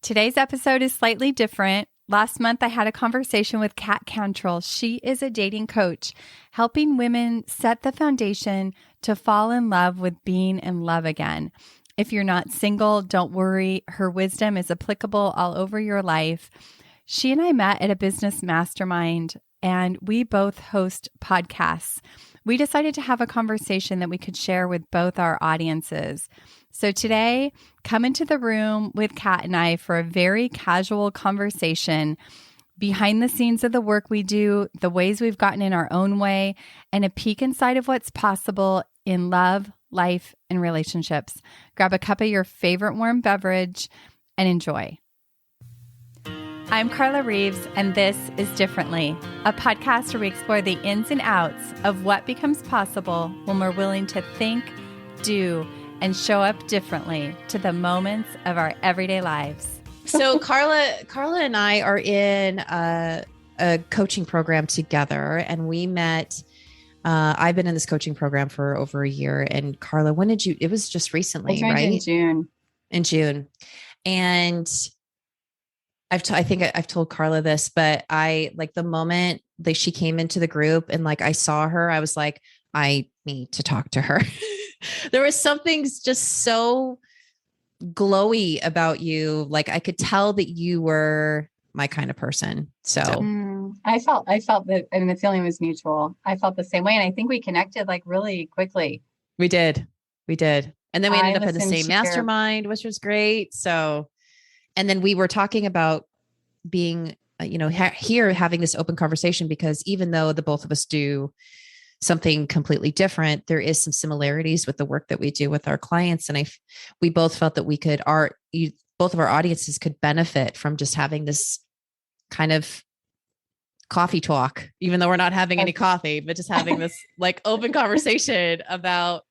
Today's episode is slightly different. Last month, I had a conversation with Cat Cantrill. She is a dating coach, helping women set the foundation to fall in love with being in love again. If you're not single, don't worry. Her wisdom is applicable all over your life. She and I met at a business mastermind, and we both host podcasts. We decided to have a conversation that we could share with both our audiences. So today, come into the room with Kat and I for a very casual conversation behind the scenes of the work we do, the ways we've gotten in our own way, and a peek inside of what's possible in love, life, and relationships. Grab a cup of your favorite warm beverage and enjoy. I'm Carla Reeves, and this is Differently, a podcast where we explore the ins and outs of what becomes possible when we're willing to think, do, and show up differently to the moments of our everyday lives. So Carla and I are in a coaching program together, and we met. I've been in this coaching program for over a year. And Carla, when did you? It was just recently, right? In June. In June, and I think I've told Carla this, but I like the moment that she came into the group and like I saw her, I was like, I need to talk to her. There was something just so glowy about you. Like I could tell that you were my kind of person. So I felt that, and the feeling was mutual. I felt the same way. And I think we connected like really quickly. We did. And then we ended up in the same mastermind, which was great. So, and then we were talking about being, here having this open conversation, because even though the both of us do something completely different, there is some similarities with the work that we do with our clients. And we both felt that we could, both of our audiences could benefit from just having this kind of coffee talk, even though we're not having any coffee, but just having this like open conversation about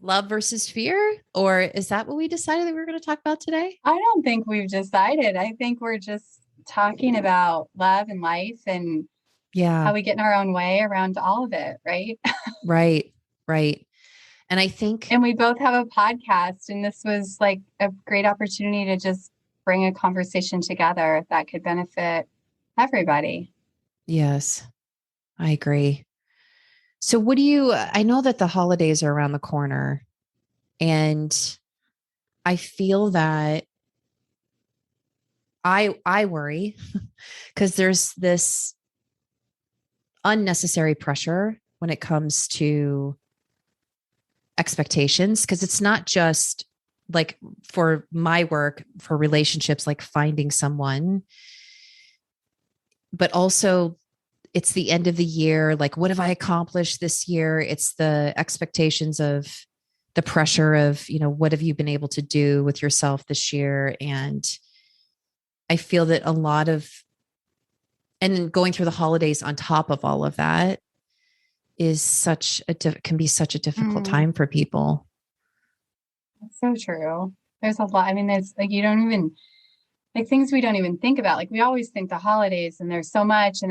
love versus fear. Or is that what we decided that we were going to talk about today? I don't think we've decided. I think we're just talking about love and life and how we get in our own way around all of it. Right. Right. And I think, and we both have a podcast, and this was like a great opportunity to just bring a conversation together that could benefit everybody. Yes, I agree. So I know that the holidays are around the corner, and I feel that I worry because there's this unnecessary pressure when it comes to expectations, because it's not just like for my work, for relationships, like finding someone, but also it's the end of the year. Like, what have I accomplished this year? It's the expectations of the pressure of, what have you been able to do with yourself this year? And I feel that and then going through the holidays on top of all of that is can be such a difficult time for people. That's so true. There's a lot. I mean, there's like, you don't even like things we don't even think about. Like we always think the holidays and there's so much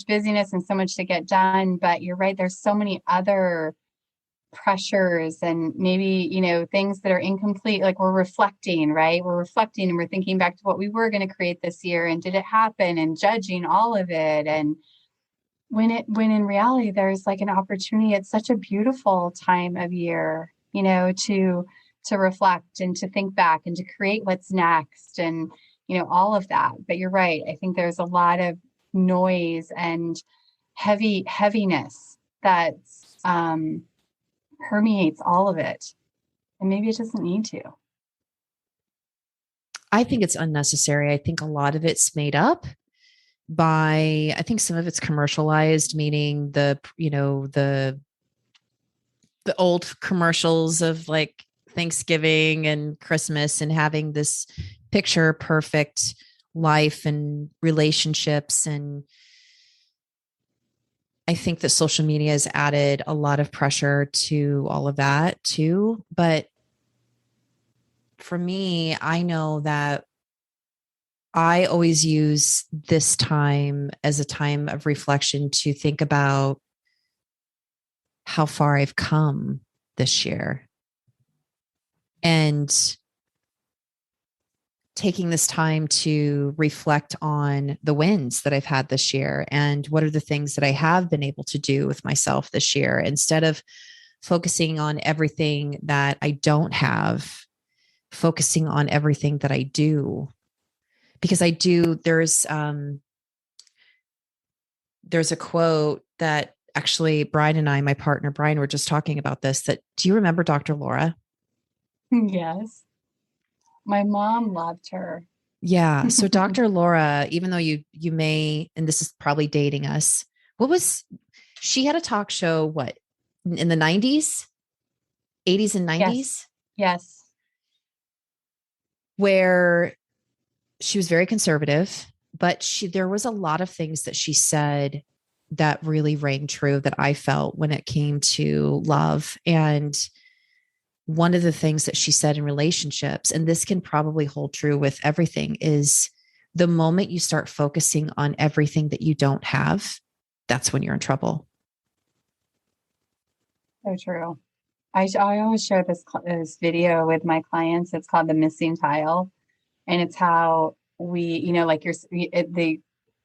busyness and so much to get done, but you're right. There's so many other pressures and maybe, things that are incomplete. Like we're reflecting, right? We're reflecting and we're thinking back to what we were going to create this year. And did it happen, and judging all of it. And when in reality, there's like an opportunity. It's such a beautiful time of year, to reflect and to think back and to create what's next and, all of that. But you're right. I think there's a lot of noise and heaviness that permeates all of it. And maybe it doesn't need to. I think it's unnecessary. I think a lot of it's made up I think some of it's commercialized, meaning the old commercials of like Thanksgiving and Christmas and having this picture perfect life and relationships. And I think that social media has added a lot of pressure to all of that too. But for me, I know that I always use this time as a time of reflection to think about how far I've come this year. And taking this time to reflect on the wins that I've had this year and what are the things that I have been able to do with myself this year, instead of focusing on everything that I don't have, focusing on everything that I do. Because I do, there's a quote that actually Brian and I, my partner Brian, were just talking about this, that, do you remember Dr. Laura? Yes. My mom loved her. Yeah. So Dr. Laura, even though you may, and this is probably dating us, she had a talk show, what, in the 90s, 80s and 90s? Yes. Where she was very conservative, but there was a lot of things that she said that really rang true that I felt when it came to love. And one of the things that she said in relationships, and this can probably hold true with everything, is the moment you start focusing on everything that you don't have, that's when you're in trouble. So true. I always share this video with my clients. It's called The Missing Tile. And it's how we, like the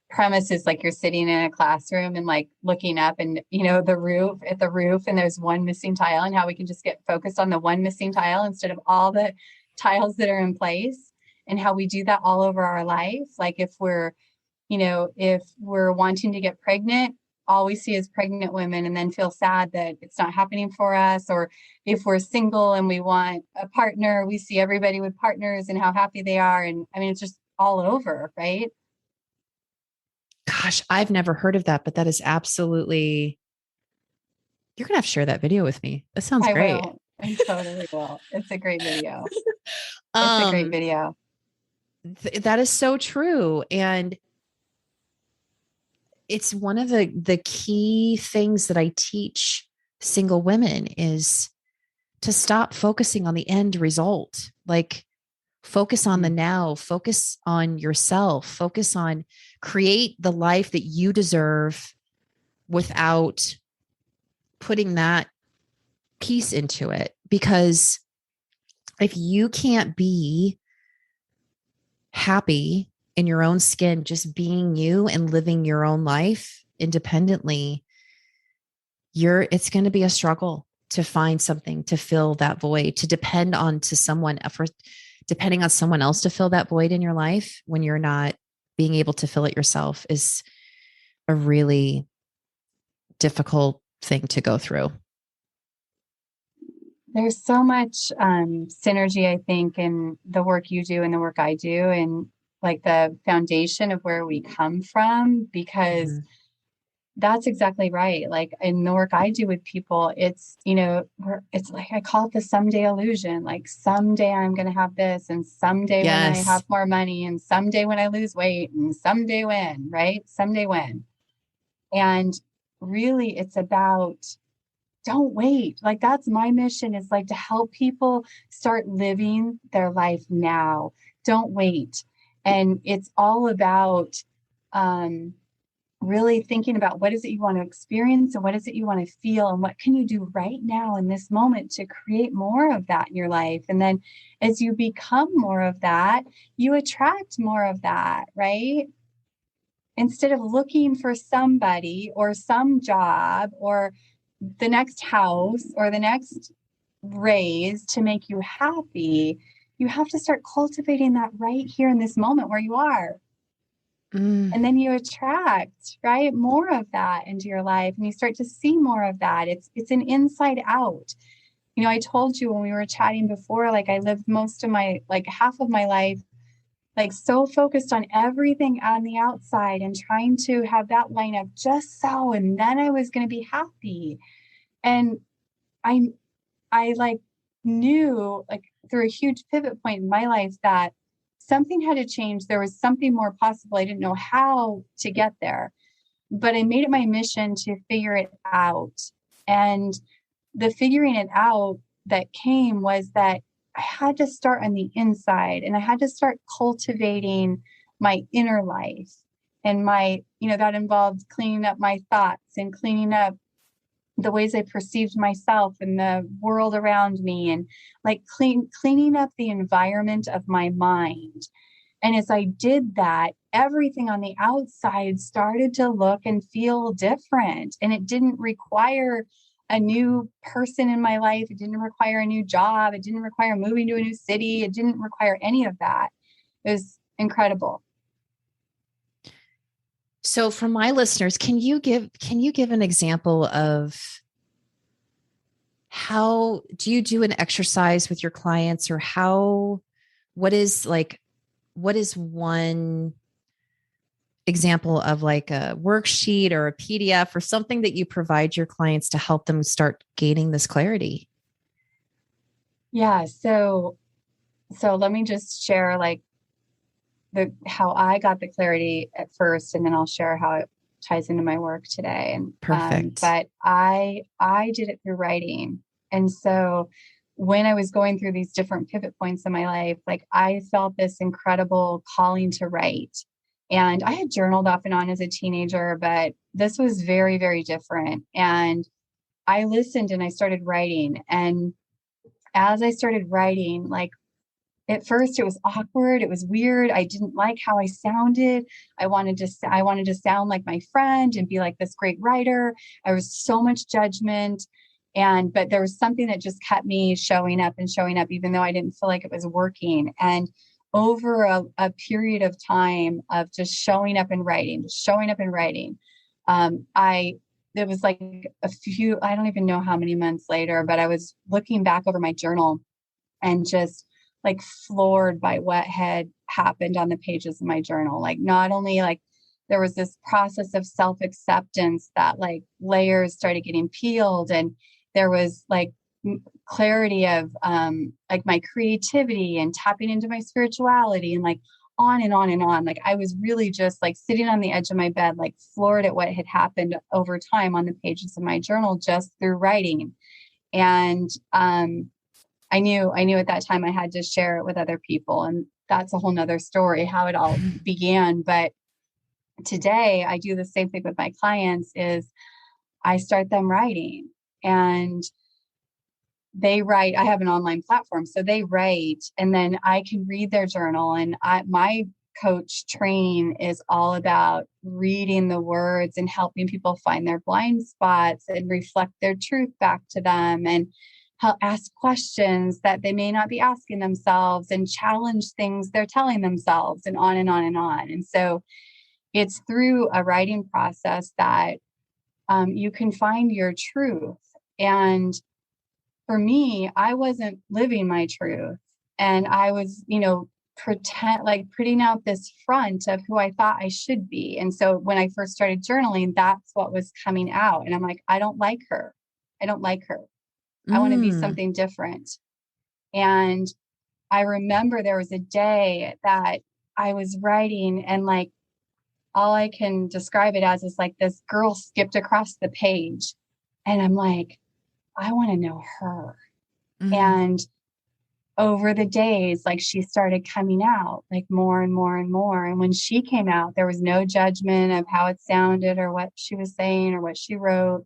premise is like you're sitting in a classroom and like looking up and, the roof and there's one missing tile, and how we can just get focused on the one missing tile instead of all the tiles that are in place, and how we do that all over our life. Like if we're wanting to get pregnant, all we see is pregnant women and then feel sad that it's not happening for us. Or if we're single and we want a partner, we see everybody with partners and how happy they are. And I mean, it's just all over, right? Gosh, I've never heard of that, but that is absolutely, you're going to have to share that video with me. That sounds great. I totally will. It's a great video. It's a great video. That is so true. And it's one of the key things that I teach single women is to stop focusing on the end result. Like, focus on the now, focus on yourself, focus on create the life that you deserve without putting that piece into it. Because if you can't be happy in your own skin, just being you and living your own life independently, it's going to be a struggle to find something to fill that void, to depending on someone else to fill that void in your life when you're not being able to fill it yourself, is a really difficult thing to go through. There's so much synergy, I think, in the work you do and the work I do, and like the foundation of where we come from, because that's exactly right. Like in the work I do with people, it's, it's like, I call it the someday illusion. Like someday I'm going to have this, and someday when I have more money, and someday when I lose weight, and someday when, right? Someday when. And really it's about, don't wait. Like that's my mission, is like to help people start living their life now. Don't wait. And it's all about really thinking about what is it you want to experience, and what is it you want to feel, and what can you do right now in this moment to create more of that in your life. And then as you become more of that, you attract more of that, right? Instead of looking for somebody or some job or the next house or the next raise to make you happy, you have to start cultivating that right here in this moment where you are. And then you attract, right, more of that into your life, and you start to see more of that. It's an inside out. I told you when we were chatting before, like I lived most of my, like half of my life, like so focused on everything on the outside and trying to have that line up just so, and then I was going to be happy. And I like knew, like through a huge pivot point in my life, that something had to change. There was something more possible. I didn't know how to get there, but I made it my mission to figure it out. And the figuring it out that came was that I had to start on the inside, and I had to start cultivating my inner life. And my, that involved cleaning up my thoughts and cleaning up the ways I perceived myself and the world around me, and like cleaning up the environment of my mind. And as I did that, everything on the outside started to look and feel different. And it didn't require a new person in my life. It didn't require a new job. It didn't require moving to a new city. It didn't require any of that. It was incredible. So for my listeners, can you give an example of how do you do an exercise with your clients, or what is one example of like a worksheet or a PDF or something that you provide your clients to help them start gaining this clarity? Yeah. So let me just share like how I got the clarity at first, and then I'll share how it ties into my work today. And perfect. But I did it through writing. And so when I was going through these different pivot points in my life, like I felt this incredible calling to write. And I had journaled off and on as a teenager, but this was very, very different. And I listened and I started writing. And as I started writing, like at first it was awkward. It was weird. I didn't like how I sounded. I wanted to sound like my friend and be like this great writer. There was so much judgment. But there was something that just kept me showing up, even though I didn't feel like it was working. And over a period of time of just showing up and writing, there was like a few, I don't even know how many months later, but I was looking back over my journal and just like floored by what had happened on the pages of my journal. Like not only like there was this process of self-acceptance that like layers started getting peeled, and there was like clarity of like my creativity and tapping into my spirituality, and like on and on and on. Like I was really just like sitting on the edge of my bed, like floored at what had happened over time on the pages of my journal just through writing. And I knew at that time I had to share it with other people. And that's a whole nother story, how it all began. But today I do the same thing with my clients is I start them writing, and they write. I have an online platform, so they write, and then I can read their journal. And my coach training is all about reading the words and helping people find their blind spots and reflect their truth back to them, and help ask questions that they may not be asking themselves, and challenge things they're telling themselves, and on and on and on. And so it's through a writing process that you can find your truth. And for me, I wasn't living my truth, and I was, putting out this front of who I thought I should be. And so when I first started journaling, that's what was coming out. And I'm like, I don't like her. I want to be something different. And I remember there was a day that I was writing, and like, all I can describe it as is like this girl skipped across the page, and I'm like, I want to know her. Mm-hmm. And over the days, like she started coming out like more and more and more. And when she came out, there was no judgment of how it sounded or what she was saying or what she wrote.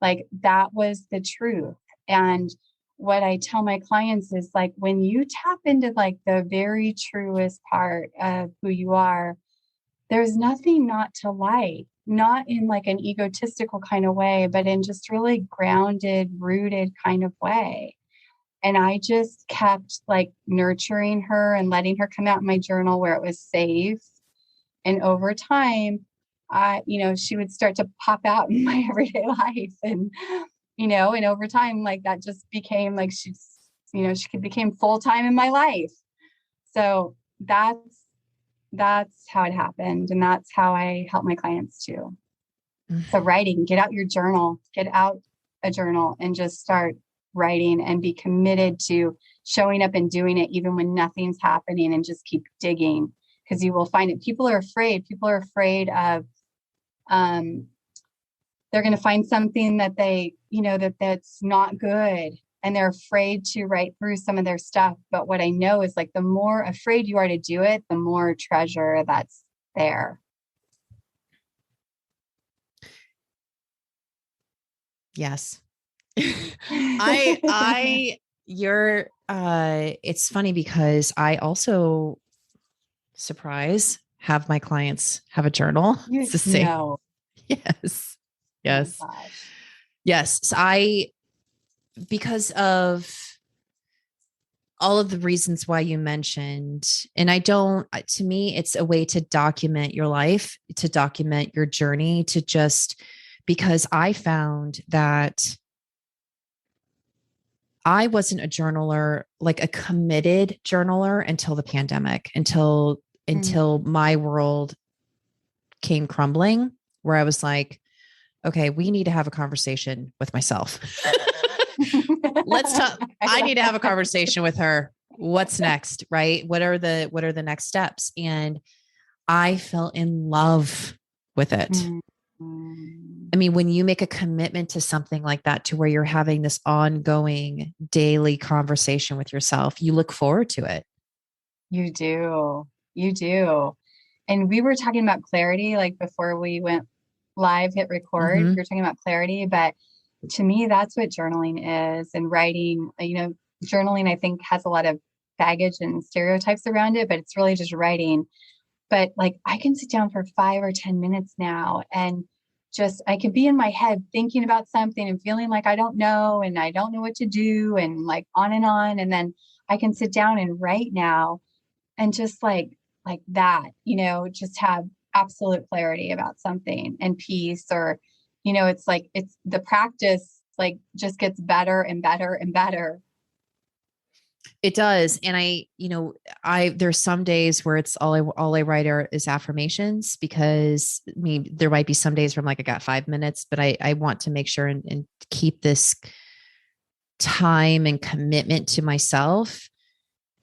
Like that was the truth. And what I tell my clients is like, when you tap into like the very truest part of who you are, there's nothing not to like, not in like an egotistical kind of way, but in just really grounded, rooted kind of way. And I just kept like nurturing her and letting her come out in my journal where it was safe. And over time, she would start to pop out in my everyday life. And, and over time, like that just became like, she became full-time in my life. So that's how it happened. And that's how I help my clients too. Mm-hmm. So writing, get out a journal and just start writing, and be committed to showing up and doing it even when nothing's happening, and just keep digging, because you will find it. People are afraid of, they're going to find something that they, that's not good. And they're afraid to write through some of their stuff. But what I know is like, the more afraid you are to do it, the more treasure that's there. Yes. It's funny because I also, surprise, have my clients have a journal. It's the same. No. Yes. Yes. Oh my gosh. Yes. So because of all of the reasons why you mentioned, and to me, it's a way to document your life, to document your journey, because I found that I wasn't a journaler, like a committed journaler until the pandemic, until my world came crumbling, where I was like, okay, we need to have a conversation with myself. Let's talk. I need to have a conversation with her. What's next? Right? What are the next steps? And I fell in love with it. I mean, when you make a commitment to something like that, to where you're having this ongoing daily conversation with yourself, you look forward to it. You do. You do. And we were talking about clarity, like before we went live, hit record, we were talking about clarity, but to me, that's what journaling is, and writing, journaling, I think, has a lot of baggage and stereotypes around it, but it's really just writing. But like, I can sit down for 5 or 10 minutes now and I can be in my head thinking about something and feeling like I don't know, and I don't know what to do, and like on and on. And then I can sit down and write now and just like that, just have absolute clarity about something and peace, or, it's like, it's the practice, like, just gets better and better and better. It does. And there's some days where it's all I write is affirmations, because there might be some days where I'm like, I got 5 minutes, but I want to make sure and keep this time and commitment to myself.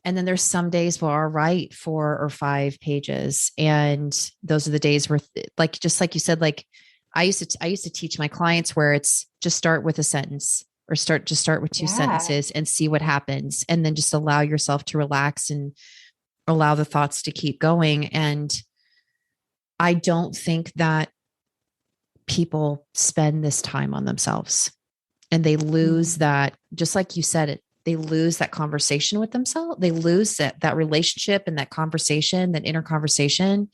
And then there's some days where I'll write 4 or 5 pages. And those are the days where, like, just like you said, like I used to teach my clients where it's just start with a sentence, or start with 2 sentences and see what happens. And then just allow yourself to relax and allow the thoughts to keep going. And I don't think that people spend this time on themselves, and they lose that, just like you said it, they lose that conversation with themselves. They lose that relationship and that conversation, that inner conversation.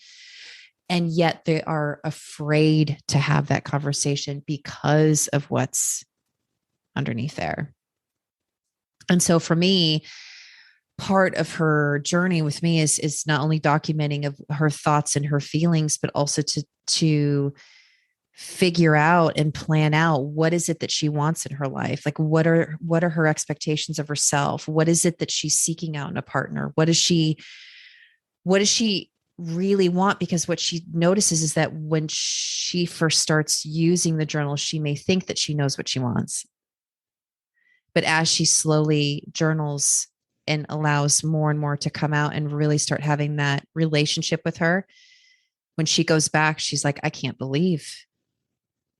And yet they are afraid to have that conversation because of what's underneath there. And so for me, part of her journey with me is not only documenting of her thoughts and her feelings, but also to figure out and plan out what is it that she wants in her life. Like, what are her expectations of herself? What is it that she's seeking out in a partner? What does she really want? Because what she notices is that when she first starts using the journal, she may think that she knows what she wants. But as she slowly journals and allows more and more to come out and really start having that relationship with her, when she goes back, she's like, I can't believe.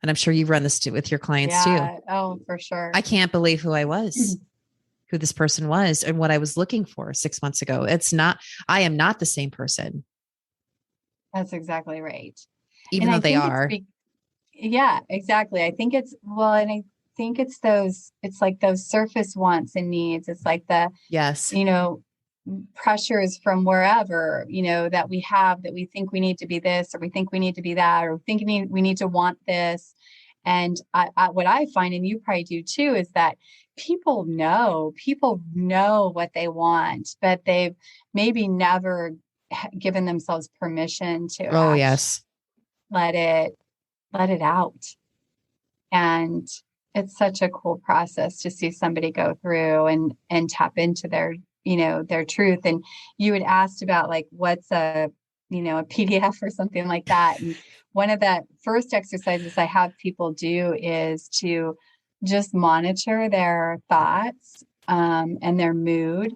And I'm sure you run this with your clients too. Oh, for sure. I can't believe who I was, who this person was, and what I was looking for 6 months ago. I am not the same person. That's exactly right. Even though they are. Yeah, exactly. I think it's like those surface wants and needs. It's like yes, pressures from wherever, that we have, that we think we need to be this, or we think we need to be that, or thinking we need to want this. And what I find, and you probably do too, is that people know what they want, but they've maybe never given themselves permission to let it out. And it's such a cool process to see somebody go through and tap into their truth. And you had asked about like, what's a PDF or something like that. And one of the first exercises I have people do is to just monitor their thoughts and their mood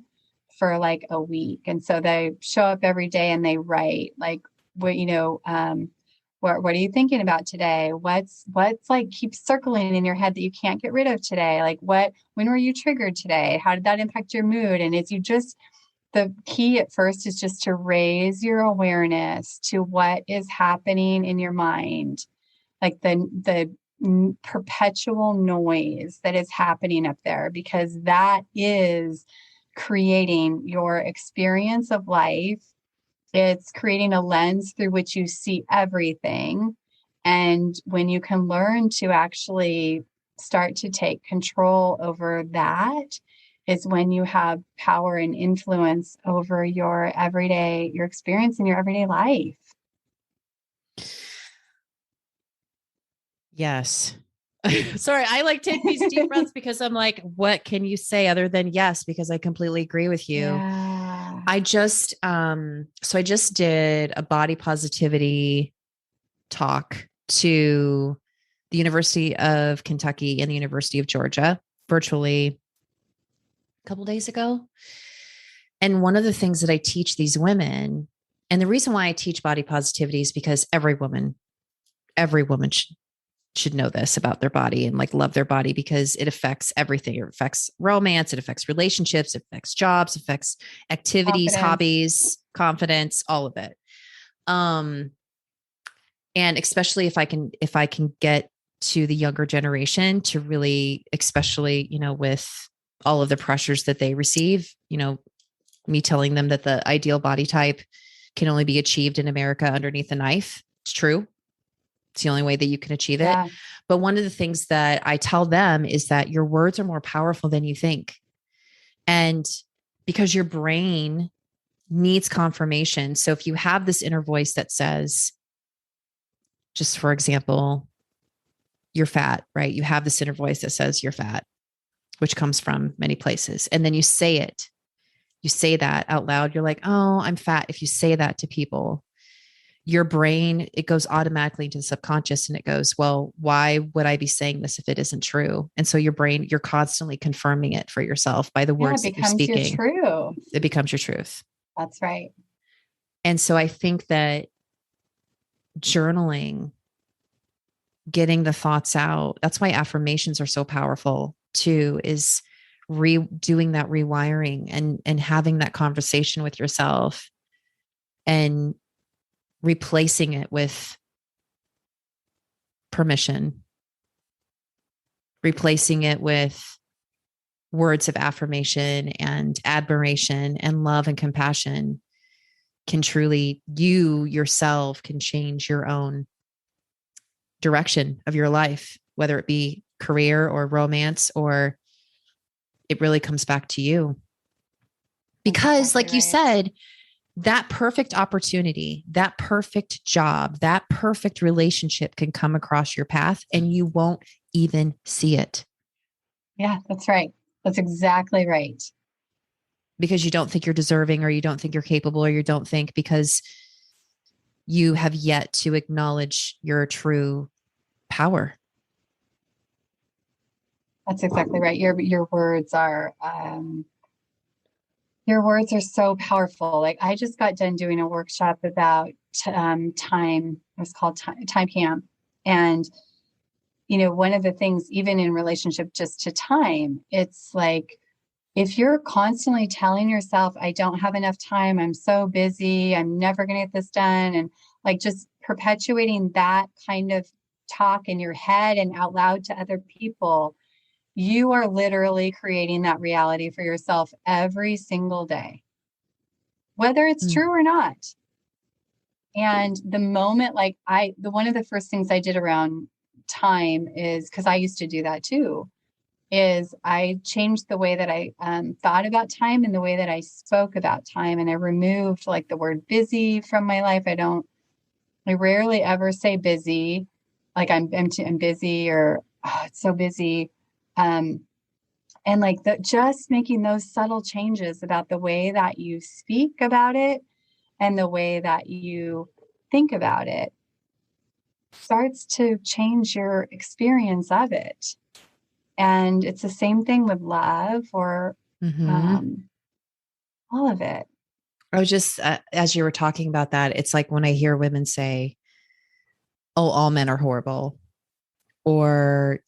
for like a week. And so they show up every day and they write like, what are you thinking about today? What's like keeps circling in your head that you can't get rid of today? Like when were you triggered today? How did that impact your mood? And the key at first is just to raise your awareness to what is happening in your mind. Like the perpetual noise that is happening up there, because that is creating your experience of life. It's creating a lens through which you see everything. And when you can learn to actually start to take control over that, is when you have power and influence over your experience in your everyday life. Yes. Sorry, I like take these deep breaths because I'm like, what can you say other than yes? Because I completely agree with you. Yeah. I just did a body positivity talk to the University of Kentucky and the University of Georgia virtually a couple days ago. And one of the things that I teach these women, and the reason why I teach body positivity is because every woman should know this about their body and like love their body, because it affects everything. It affects romance, it affects relationships, it affects jobs, it affects activities, hobbies, confidence, all of it. And especially if I can get to the younger generation to really, especially, with all of the pressures that they receive, me telling them that the ideal body type can only be achieved in America underneath a knife. It's true. It's the only way that you can achieve it. Yeah. But one of the things that I tell them is that your words are more powerful than you think. And because your brain needs confirmation. So if you have this inner voice that says, just for example, you're fat, right? You have this inner voice that says you're fat, which comes from many places. And then you say it. You say that out loud. You're like, oh, I'm fat. If you say that to people, your brain, it goes automatically into the subconscious and it goes, well, why would I be saying this if it isn't true? And so your brain, you're constantly confirming it for yourself by the words that you're speaking. It becomes your truth. That's right. And so I think that journaling, getting the thoughts out, that's why affirmations are so powerful too, is doing that rewiring and having that conversation with yourself and replacing it with permission, replacing it with words of affirmation and admiration and love and compassion can truly, you yourself can change your own direction of your life, whether it be career or romance, or it really comes back to you. Because like you said, that perfect opportunity, that perfect job, that perfect relationship can come across your path and you won't even see it. Yeah, that's right. That's exactly right. Because you don't think you're deserving, or you don't think you're capable, or you don't think, because you have yet to acknowledge your true power. That's exactly right. Your words are so powerful. Like I just got done doing a workshop about time. It was called time camp. And, one of the things, even in relationship just to time, it's like, if you're constantly telling yourself, I don't have enough time, I'm so busy, I'm never going to get this done. And like just perpetuating that kind of talk in your head and out loud to other people, you are literally creating that reality for yourself every single day, whether it's true or not. And the moment, one of the first things I did around time is, because I used to do that too, is I changed the way that I thought about time and the way that I spoke about time. And I removed like the word busy from my life. I rarely ever say busy, like I'm busy, or oh, it's so busy. And like just making those subtle changes about the way that you speak about it and the way that you think about it starts to change your experience of it. And it's the same thing with love or all of it. I was just, as you were talking about that, it's like when I hear women say, oh, all men are horrible, or,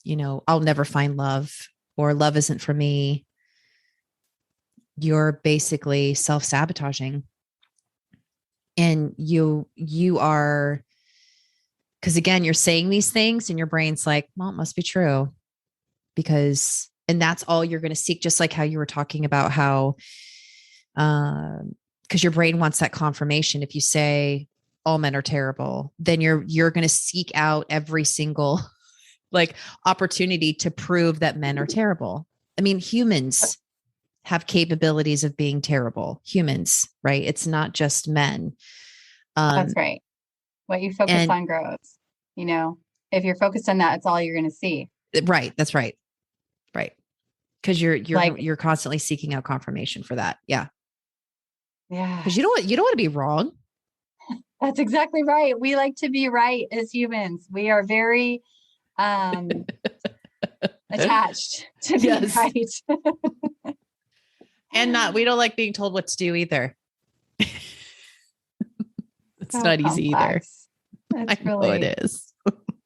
I'll never find love, or love isn't for me. You're basically self-sabotaging. And you are Because again, you're saying these things and your brain's like, well, it must be true. And that's all you're going to seek. Just like how you were talking about how, because your brain wants that confirmation. If you say all men are terrible, then you're going to seek out every single like opportunity to prove that men are terrible. I mean, humans have capabilities of being terrible. Humans, right? It's not just men. That's right. What you focus on grows. You know, if you're focused on that, it's all you're going to see. Right. That's right. Right. Because you're constantly seeking out confirmation for that. Yeah. Yeah. Because you don't want to be wrong. That's exactly right. We like to be right as humans. We are very attached to being right. And we don't like being told what to do either. It's not easy either. It's really, it is.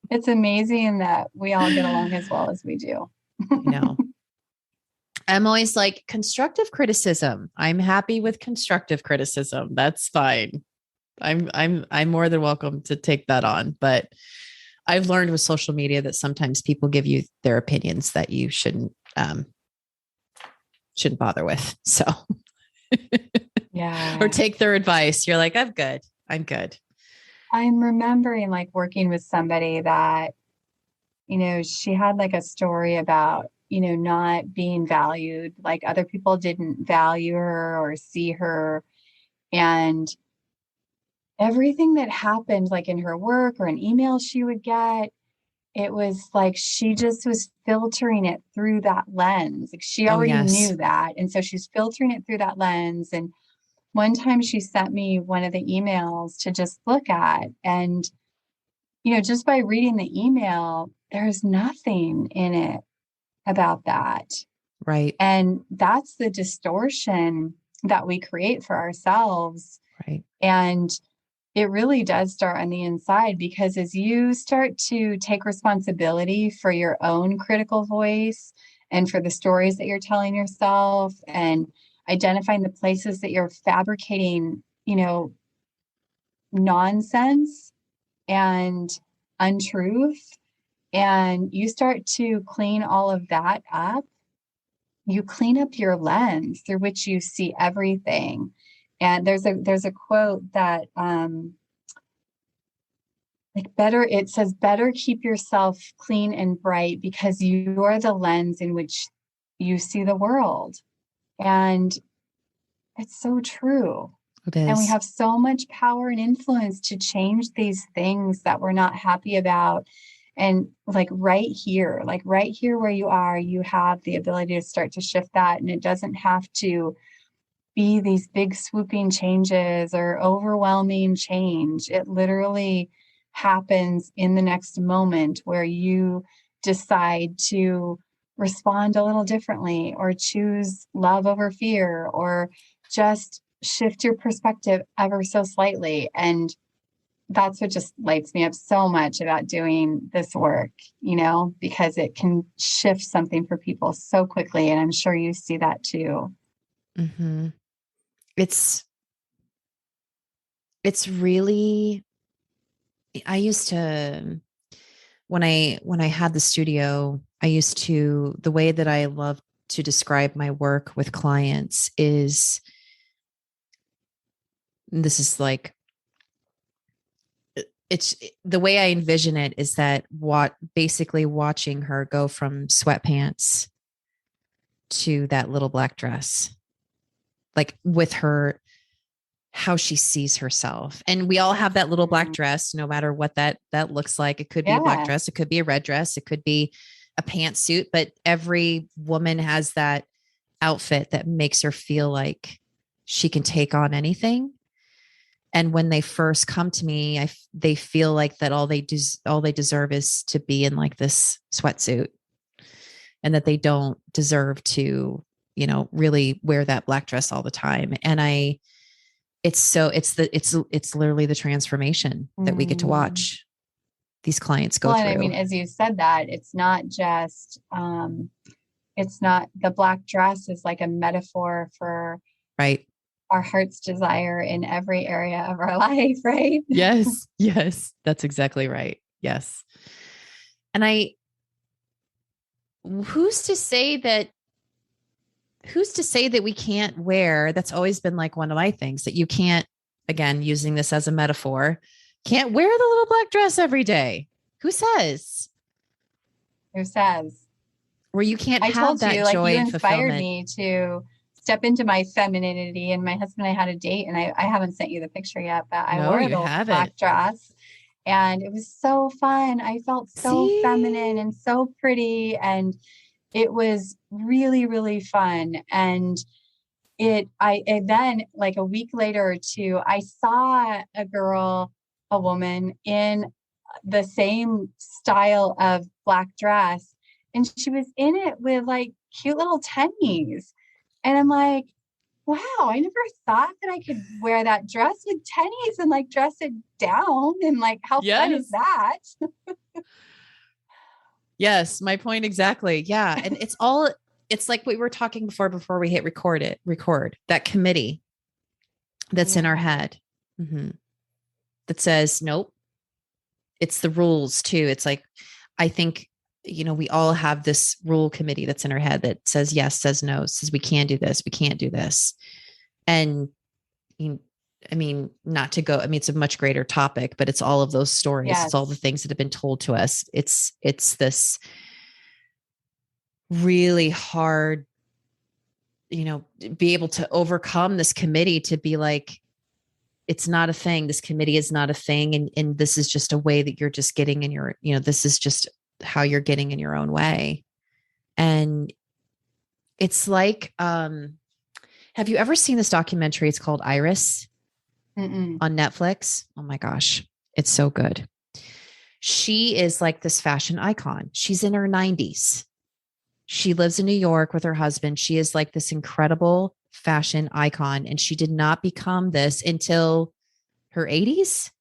It's amazing that we all get along as well as we do. No. I'm always like, constructive criticism. I'm happy with constructive criticism. That's fine. I'm more than welcome to take that on. But I've learned with social media that sometimes people give you their opinions that you shouldn't bother with. So yeah. Or take their advice. You're like, I'm good. I'm remembering like working with somebody that, you know, she had like a story about, you know, not being valued, like other people didn't value her or see her. And everything that happened, like in her work or an email she would get, it was like she just was filtering it through that lens. Like she already knew that. And so she's filtering it through that lens. And one time she sent me one of the emails to just look at. And, you know, just by reading the email, there's nothing in it about that. Right. And that's the distortion that we create for ourselves. Right. And it really does start on the inside, because as you start to take responsibility for your own critical voice and for the stories that you're telling yourself and identifying the places that you're fabricating, you know, nonsense and untruth, and you start to clean all of that up, you clean up your lens through which you see everything. And there's a quote that it says, better keep yourself clean and bright because you are the lens in which you see the world. And it's so true. It is. And we have so much power and influence to change these things that we're not happy about. And right here where you are, you have the ability to start to shift that. And it doesn't have to be these big swooping changes or overwhelming change. It literally happens in the next moment where you decide to respond a little differently or choose love over fear or just shift your perspective ever so slightly. And that's what just lights me up so much about doing this work, you know, because it can shift something for people so quickly. And I'm sure you see that too. Mm-hmm. It's really, I used to, when I had the studio, the way that I love to describe my work with clients is, this is like, it's the way I envision it is that basically watching her go from sweatpants to that little black dress, like with her, how she sees herself. And we all have that little black dress, no matter what that looks like. It could be a black dress. It could be a red dress. It could be a pantsuit, but every woman has that outfit that makes her feel like she can take on anything. And when they first come to me, they feel like that all they deserve is to be in like this sweatsuit, and that they don't deserve to, you know, really wear that black dress all the time. And it's literally the transformation that we get to watch these clients go through. I mean, as you said that, it's not just, it's not, the black dress is like a metaphor for our heart's desire in every area of our life, right? Yes. That's exactly right. Yes. And who's to say that we can't wear, that's always been like one of my things, that you can't, again, using this as a metaphor, can't wear the little black dress every day. Who says? Who says? Where you can't I have told that you, joy like, you and inspired fulfillment. me to step into my femininity. And my husband and I had a date, and I haven't sent you the picture yet, but I wore a little black dress, and it was so fun. I felt so feminine and so pretty, and it was really, really fun. And then like a week later or two, I saw a woman in the same style of black dress, and she was in it with like cute little tennies. And I'm like, wow, I never thought that I could wear that dress with tennies and like dress it down. And like, how fun is that? Yes, my point exactly. Yeah. And it's like we were talking before we hit record that committee that's in our head that says, nope, it's the rules too. It's like, I think, we all have this rule committee that's in our head that says yes, says no, says we can do this, we can't do this. And I mean, not to go, I mean, it's a much greater topic, but it's all of those stories. Yes. It's all the things that have been told to us. It's this really hard, be able to overcome this committee, to be like, it's not a thing. This committee is not a thing. And this is just a way that you're just getting in your, this is just how you're getting in your own way. And it's like, have you ever seen this documentary? It's called Iris. Mm-mm. On Netflix. Oh my gosh. It's so good. She is like this fashion icon. She's in her 90s. She lives in New York with her husband. She is like this incredible fashion icon. And she did not become this until her 80s.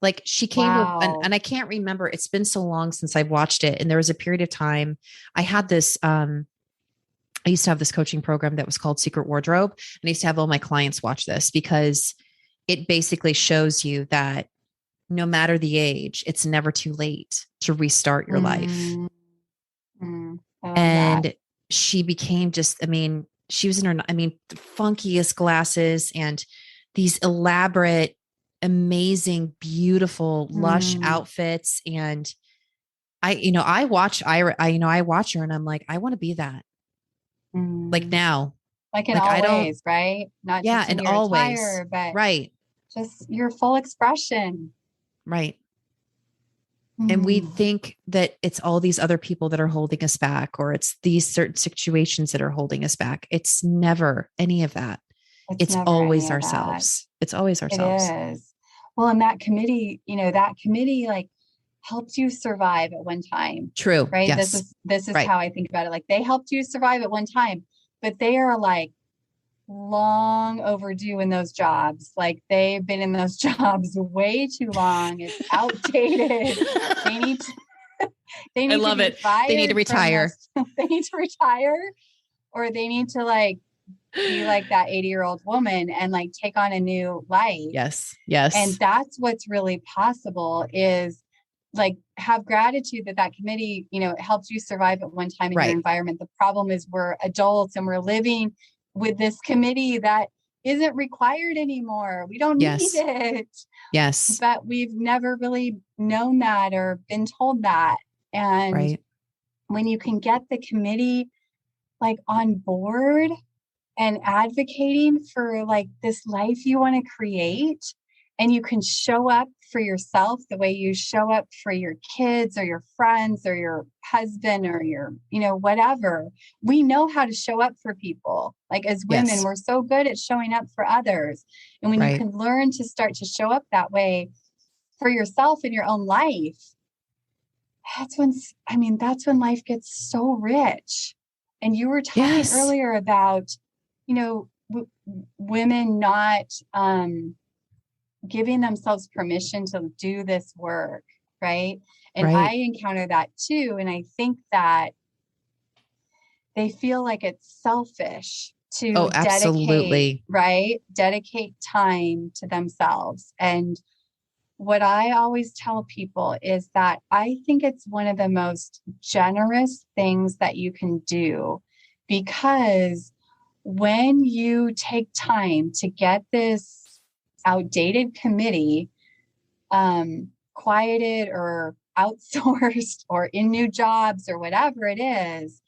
Like she came to, and I can't remember. It's been so long since I've watched it. And there was a period of time I had this, I used to have this coaching program that was called Secret Wardrobe. And I used to have all my clients watch this because it basically shows you that no matter the age, it's never too late to restart your life. And she became just, she was in her, the funkiest glasses and these elaborate, amazing, beautiful, lush outfits. And I watch her and I'm like, I want to be that. Like now. Like in all ways, right? Not just in your attire, but right. Just your full expression. Right. And we think that it's all these other people that are holding us back, or it's these certain situations that are holding us back. It's never any of that. It's always ourselves. It's always ourselves. It is. Well, and that committee like helped you survive at one time. True. Right. Yes. This is how I think about it. Like they helped you survive at one time, but they are like long overdue in those jobs. Like they've been in those jobs way too long. It's outdated. They need I love it. They need to retire. They need to retire, or they need to like be like that 80-year-old woman and like take on a new life. Yes. Yes. And that's what's really possible, is like have gratitude that committee, it helps you survive at one time in your environment. The problem is we're adults and we're living with this committee that isn't required anymore. We don't need it. Yes. But we've never really known that or been told that. And when you can get the committee like on board and advocating for like this life you want to create, and you can show up for yourself the way you show up for your kids or your friends or your husband or your, whatever. We know how to show up for people. Like as women, we're so good at showing up for others. And when you can learn to start to show up that way for yourself in your own life, that's when life gets so rich. And you were talking earlier about, women not, giving themselves permission to do this work. Right. And I encounter that too. And I think that they feel like it's selfish to dedicate time to themselves. And what I always tell people is that I think it's one of the most generous things that you can do, because when you take time to get this outdated committee quieted or outsourced or in new jobs or whatever it is,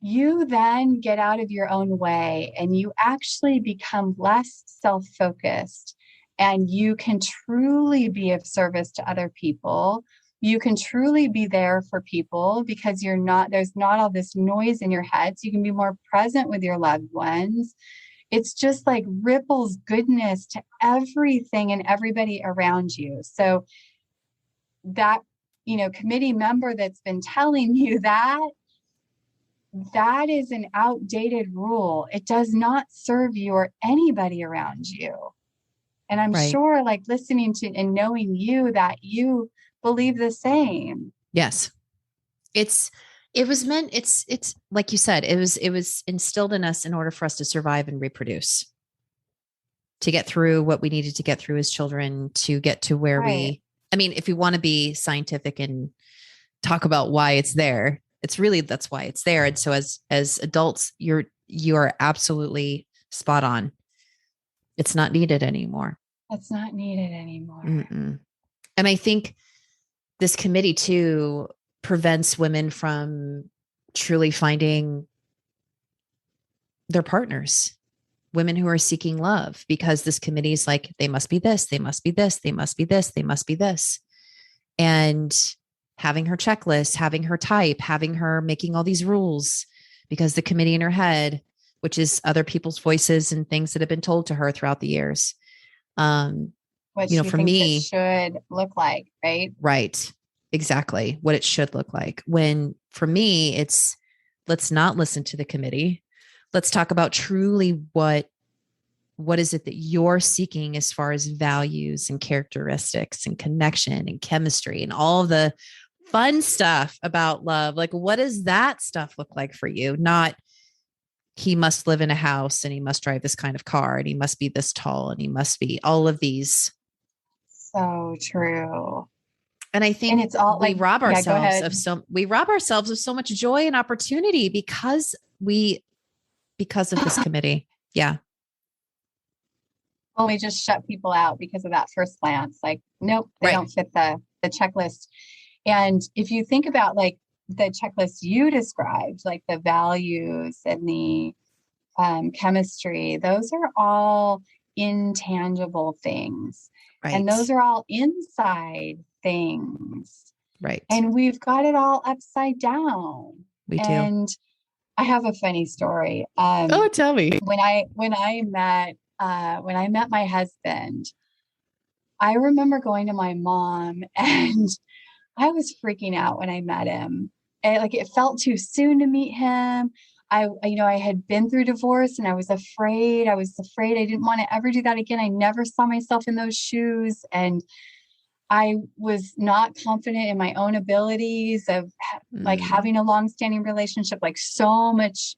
you then get out of your own way and you actually become less self-focused, and you can truly be of service to other people. You can truly be there for people because there's not all this noise in your head. So you can be more present with your loved ones. It's just like ripples goodness to everything and everybody around you. So that, committee member that's been telling you that is an outdated rule. It does not serve you or anybody around you. And I'm sure, like, listening to and knowing you, that you believe the same. Yes. It's like you said, it was instilled in us in order for us to survive and reproduce, to get through what we needed to get through as children, to get to where if you want to be scientific and talk about why it's there, that's why it's there. And so as adults, you are absolutely spot on. It's not needed anymore. It's not needed anymore. Mm-mm. And I think this committee too prevents women from truly finding their partners, women who are seeking love, because this committee is like, they must be this, they must be this, they must be this, they must be this. And having her checklist, having her type, having her making all these rules, because the committee in her head, which is other people's voices and things that have been told to her throughout the years. What she for thinks me, it should look like, right? Right. Exactly. What it should look like. When for me, it's, let's not listen to the committee. Let's talk about truly what is it that you're seeking as far as values and characteristics and connection and chemistry and all the fun stuff about love. Like, what does that stuff look like for you? Not, he must live in a house and he must drive this kind of car and he must be this tall and he must be all of these. So true. And I think it's all we rob ourselves of so much joy and opportunity because of this committee. Yeah. Well, we just shut people out because of that first glance. Like, nope, they don't fit the checklist. And if you think about like the checklist you described, like the values and the chemistry, those are all intangible things. Right. And those are all inside things. Right. And we've got it all upside down. We do. And I have a funny story. Tell me. When I met my husband, I remember going to my mom and I was freaking out when I met him. It felt too soon to meet him. I had been through divorce and I was afraid. I didn't want to ever do that again. I never saw myself in those shoes. And I was not confident in my own abilities of like having a long-standing relationship, like so much.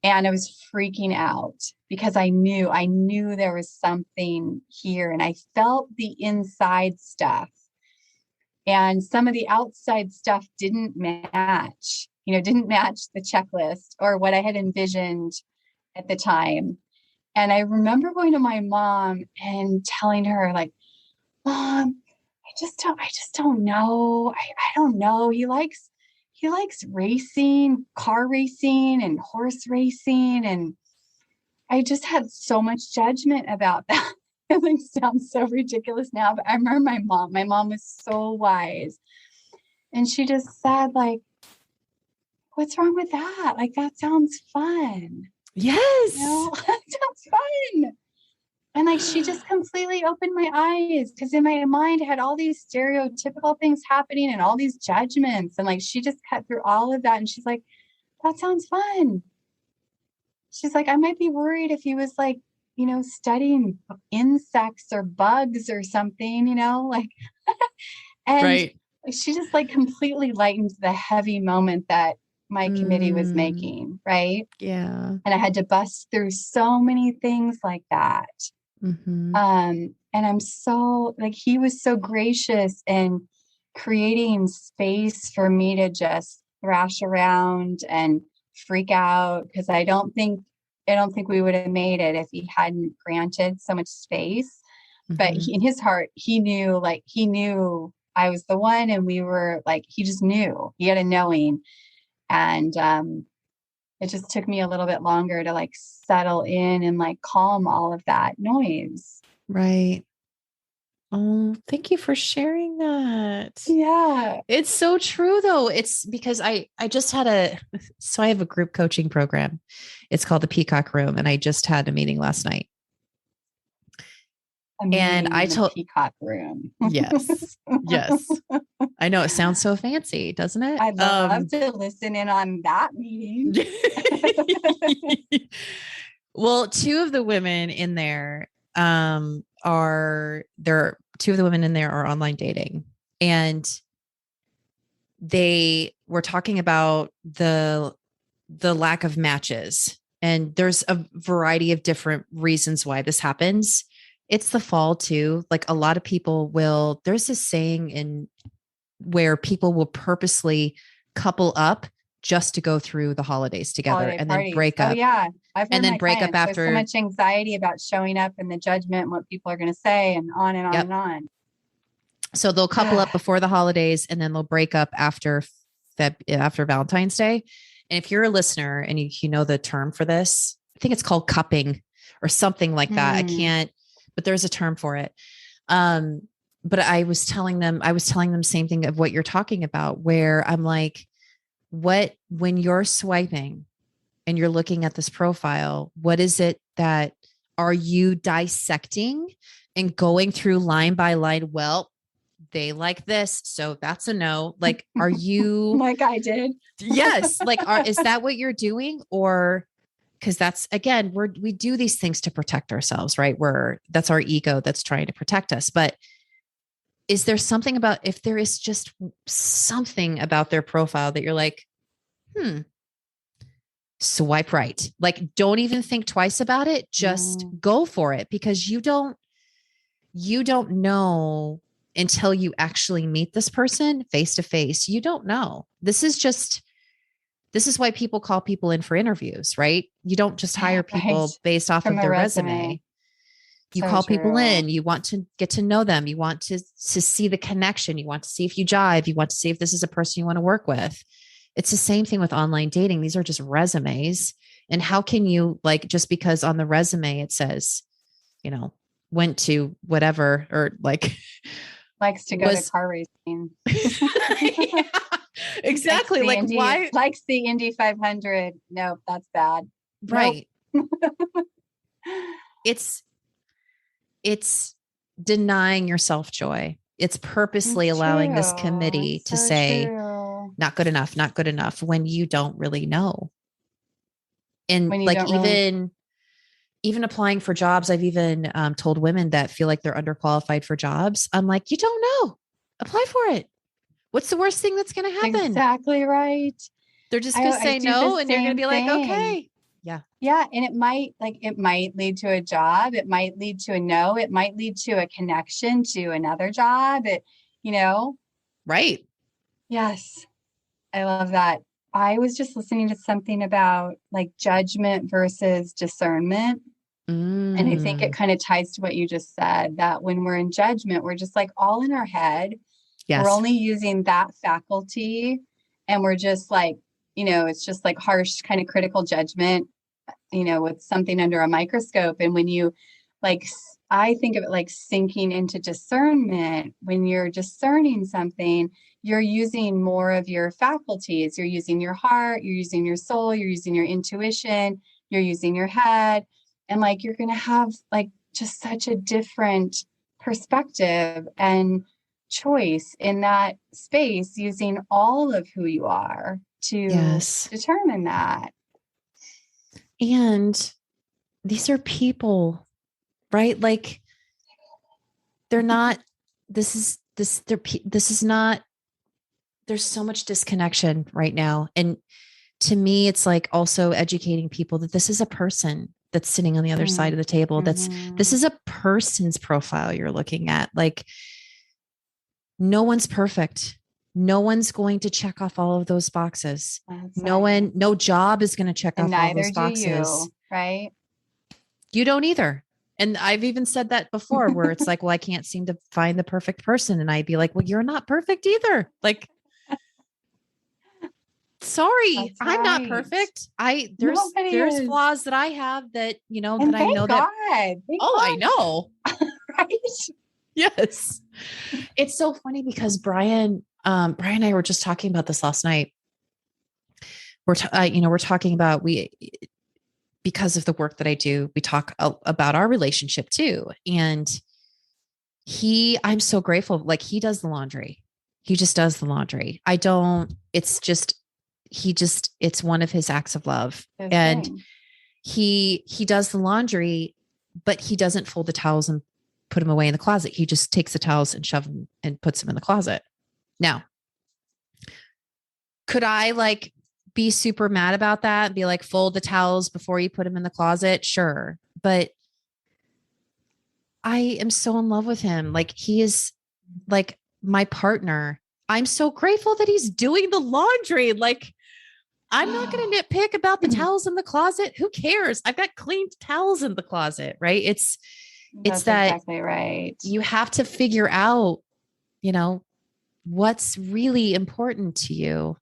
And I was freaking out because I knew there was something here, and I felt the inside stuff. And some of the outside stuff didn't match the checklist or what I had envisioned at the time. And I remember going to my mom and telling her, like, Mom, I just don't know. I don't know. He likes racing, car racing and horse racing. And I just had so much judgment about that. It sounds so ridiculous now, but I remember my mom was so wise. And she just said, like, what's wrong with that? Like, that sounds fun. Yes. That sounds fun. And like, she just completely opened my eyes, because in my mind I had all these stereotypical things happening and all these judgments. And like, she just cut through all of that. And she's like, that sounds fun. She's like, I might be worried if he was like, studying insects or bugs or something, like, and she just like completely lightened the heavy moment that my committee was making. Right. Yeah. And I had to bust through so many things like that. And I'm so like, he was so gracious in creating space for me to just thrash around and freak out. Cause I don't think we would have made it if he hadn't granted so much space. But in his heart, he knew I was the one, and we were like, he just knew, he had a knowing. And, it just took me a little bit longer to like settle in and like calm all of that noise. Right. Oh, thank you for sharing that. Yeah. It's so true though. It's because I just had I have a group coaching program. It's called the Peacock Room. And I just had a meeting last night. And I told Peacock Room. Yes. Yes. I know it sounds so fancy, doesn't it? I'd love to listen in on that meeting. Well, two of the women in there are online dating, and they were talking about the lack of matches. And there's a variety of different reasons why this happens. It's the fall too. Like a lot of people there's this saying where people will purposely couple up just to go through the holidays together and then break up. Oh yeah. I've heard and then break up after. There's so much anxiety about showing up and the judgment and what people are going to say, and on and on and on. So they'll couple up before the holidays, and then they'll break up after Valentine's Day. And if you're a listener and you know the term for this, I think it's called cupping or something like that. I can't, but there's a term for it. But I was telling them the same thing of what you're talking about, where I'm like, when you're swiping and you're looking at this profile, what is it that are you dissecting and going through line by line? Well, they like this, so that's a no. Like, are you like I did? Yes. Like, is that what you're doing? Or because that's, again, we do these things to protect ourselves, right? That's our ego that's trying to protect us. But is there something about, if there is just something about their profile that you're like, swipe right, like, don't even think twice about it. Just go for it, because you don't know until you actually meet this person face to face. You don't know. This is why people call people in for interviews, right? You don't just hire people based off of their resume. You call people in, you want to get to know them. You want to see the connection. You want to see if you jive. You want to see if this is a person you want to work with. It's the same thing with online dating. These are just resumes. And how can you, like, just because on the resume it says, went to whatever, or like likes to go to car racing. Yeah, exactly. Why likes the Indy 500? Nope, that's bad. Right. Nope. It's denying yourself joy. It's purposely allowing this committee to say, not good enough, not good enough, when you don't really know. And like, even applying for jobs, I've even told women that feel like they're underqualified for jobs. I'm like, you don't know. Apply for it. What's the worst thing that's going to happen? Exactly right. They're just going to say no, and you're going to be like, okay. Yeah. Yeah. And it might lead to a job. It might lead to a no. It might lead to a connection to another job. Right. Yes. I love that. I was just listening to something about like judgment versus discernment. And I think it kind of ties to what you just said, that when we're in judgment, we're just like all in our head. Yes. We're only using that faculty, and we're just like, it's just like harsh kind of critical judgment, with something under a microscope. And when you I think of it like sinking into discernment. When you're discerning something, you're using more of your faculties. You're using your heart, you're using your soul, you're using your intuition, you're using your head. And like, you're going to have like just such a different perspective and choice in that space, using all of who you are to determine that. And these are people, right? Like, they're not, this is not, there's so much disconnection right now. And to me, it's like also educating people that this is a person. that's sitting on the other side of the table. This is a person's profile you're looking at. Like, no one's perfect. No one's going to check off all of those boxes. No job is going to check off all those boxes. You, right? You don't either. And I've even said that before where it's like, well, I can't seem to find the perfect person. And I'd be like, well, you're not perfect either. Like, sorry, I'm not perfect. There's flaws that I have that, that I know that. I know. Right. Yes. It's so funny because Brian and I were just talking about this last night. We're talking about, because of the work that I do, we talk about our relationship too. And I'm so grateful. Like, he does the laundry. He just does the laundry. It's one of his acts of love. And he does the laundry, but he doesn't fold the towels and put them away in the closet. He just takes the towels and shove them and puts them in the closet. Now, could I be super mad about that and be like, fold the towels before you put them in the closet? Sure. But I am so in love with him. Like, he is like my partner. I'm so grateful that he's doing the laundry. Like, I'm not going to nitpick about the towels in the closet. Who cares? I've got clean towels in the closet, right? That's that exactly right. You have to figure out, what's really important to you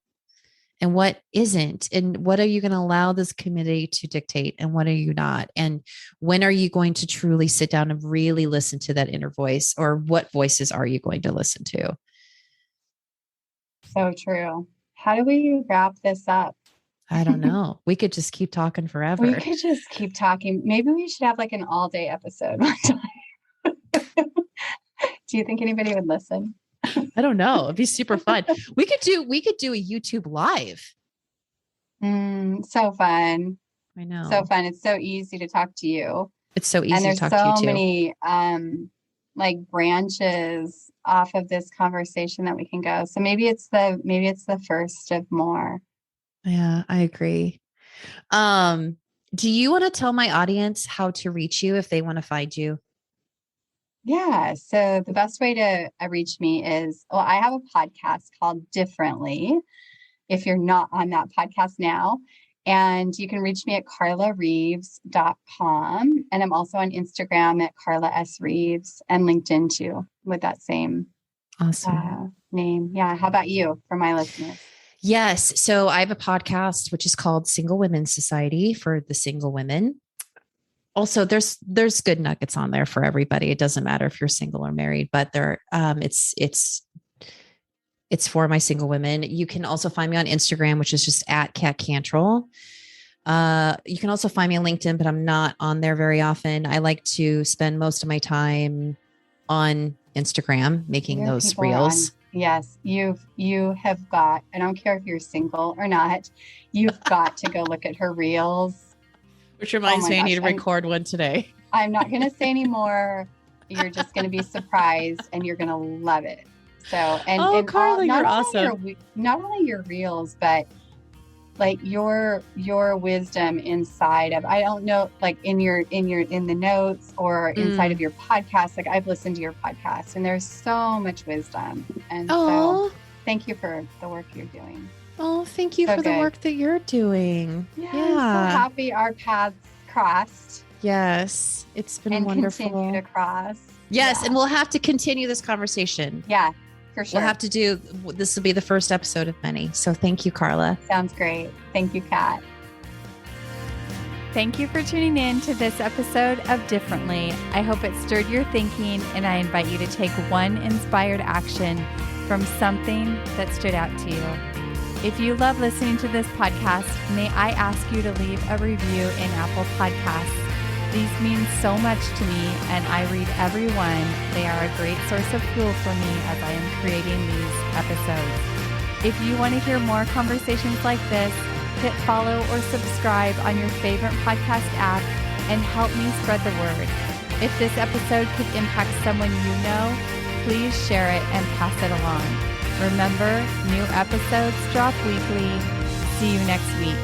and what isn't, and what are you going to allow this community to dictate and what are you not? And when are you going to truly sit down and really listen to that inner voice, or what voices are you going to listen to? So true. How do we wrap this up? I don't know. We could just keep talking forever. We could just keep talking. Maybe we should have an all-day episode one time. Do you think anybody would listen? I don't know. It'd be super fun. We could do a YouTube live. So fun. I know. So fun. It's so easy to talk to you. It's so easy to talk to you too. And there's so many branches off of this conversation that we can go. So maybe it's the first of more. Yeah, I agree. Do you want to tell my audience how to reach you if they want to find you? Yeah. So the best way to reach me is, I have a podcast called Differently, if you're not on that podcast now. And you can reach me at carlareeves.com. And I'm also on Instagram at Carla S. Reeves, and LinkedIn too, with that same name. Yeah. How about you, for my listeners? Yes. So I have a podcast, which is called Single Women's Society, for the single women. Also, there's good nuggets on there for everybody. It doesn't matter if you're single or married, but it's for my single women. You can also find me on Instagram, which is just at Cat Cantrill. You can also find me on LinkedIn, but I'm not on there very often. I like to spend most of my time on Instagram making those reels. Yes, you have got, I don't care if you're single or not, you've got to go look at her reels. Which reminds me, I need to record one today. I'm not going to say anymore. You're just going to be surprised and you're going to love it. So, and Carla, you're awesome. Not only your reels, but your wisdom inside of, I don't know, in the notes or inside of your podcast. I've listened to your podcast and there's so much wisdom. And so thank you for the work you're doing. Oh, thank you for the work that you're doing. Yeah. I'm so happy our paths crossed. Yes. It's been wonderful. And continue to cross. Yes. Yeah. And we'll have to continue this conversation. Yeah, for sure. We'll have to this will be the first episode of many. So thank you, Carla. Sounds great. Thank you, Kat. Thank you for tuning in to this episode of Differently. I hope it stirred your thinking, and I invite you to take one inspired action from something that stood out to you. If you love listening to this podcast, may I ask you to leave a review in Apple Podcasts. These mean so much to me, and I read every one. They are a great source of fuel for me as I am creating these episodes. If you want to hear more conversations like this, hit follow or subscribe on your favorite podcast app and help me spread the word. If this episode could impact someone you know, please share it and pass it along. Remember, new episodes drop weekly. See you next week.